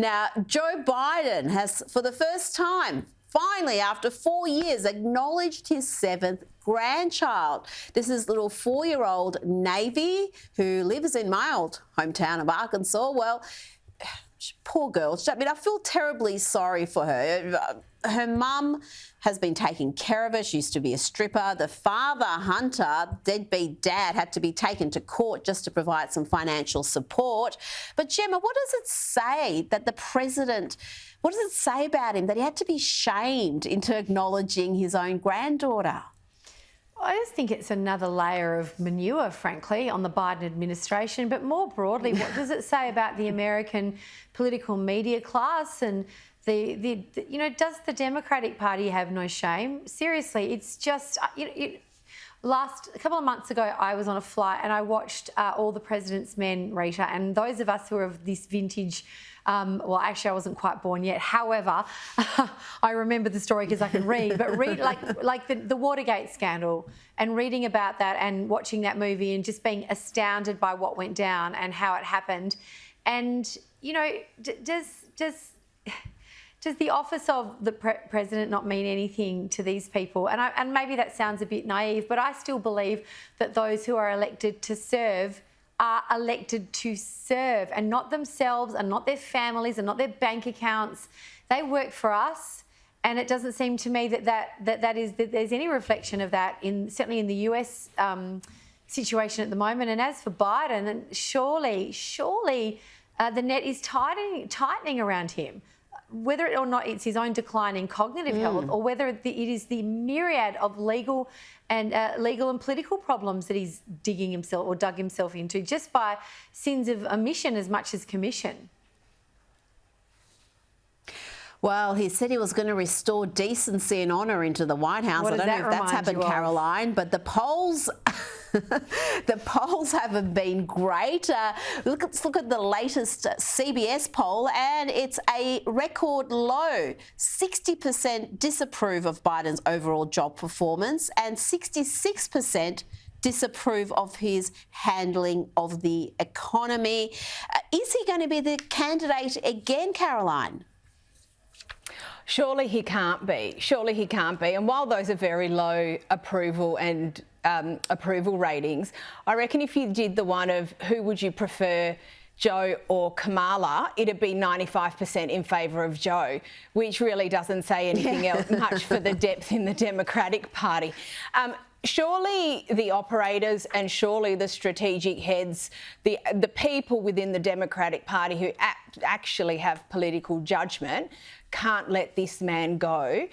Now, Joe Biden has, for the first time, finally, after 4 years, acknowledged his 7th grandchild. This is little 4-year-old Navy, who lives in my old hometown of Arkansas. Well, poor girl. I mean, I feel terribly sorry for her. Her mum has been taking care of her. She used to be a stripper. The father, Hunter, deadbeat dad, had to be taken to court just to provide some financial support. But Gemma, what does it say that the president, what does it say about him that he had to be shamed into acknowledging his own granddaughter? I just think it's another layer of manure, frankly, on the Biden administration. But more broadly, what does it say about the American political media class? And does the Democratic Party have no shame? Seriously, it's just, a couple of months ago, I was on a flight and I watched All the President's Men, Rita, and those of us who are of this vintage. Well, actually, I wasn't quite born yet. However, I remember the story because I can read. But read like the Watergate scandal, and reading about that and watching that movie and just being astounded by what went down and how it happened. And does the office of the president not mean anything to these people? And maybe that sounds a bit naive, but I still believe that those who are elected to serve are elected to serve, and not themselves and not their families and not their bank accounts. They work for us, and it doesn't seem to me that there's any reflection of that certainly in the US situation at the moment. And as for Biden, and surely the net is tightening around him, whether or not it's his own decline in cognitive health, or whether it is the myriad of legal and political problems that he's dug himself into just by sins of omission as much as commission. Well, he said he was going to restore decency and honour into the White House. I don't know if that's happened, Caroline, but the polls... The polls haven't been great. Let's look at the latest CBS poll, and it's a record low. 60% disapprove of Biden's overall job performance, and 66% disapprove of his handling of the economy. Is he going to be the candidate again, Caroline? Surely he can't be. Surely he can't be. And while those are very low approval and approval ratings, I reckon if you did the one of who would you prefer, Joe or Kamala, it'd be 95% in favour of Joe, which really doesn't say anything else much for the depth in the Democratic Party. Surely the operators and surely the strategic heads, the people within the Democratic Party who actually have political judgment, can't let this man go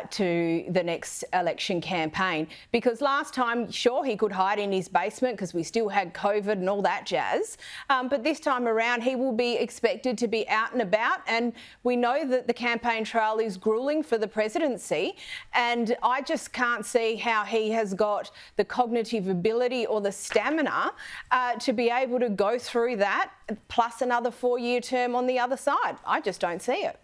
to the next election campaign. Because last time, sure, he could hide in his basement because we still had COVID and all that jazz. But this time around, he will be expected to be out and about. And we know that the campaign trail is gruelling for the presidency. And I just can't see how he has got the cognitive ability or the stamina to be able to go through that, plus another 4-year term on the other side. I just don't see it.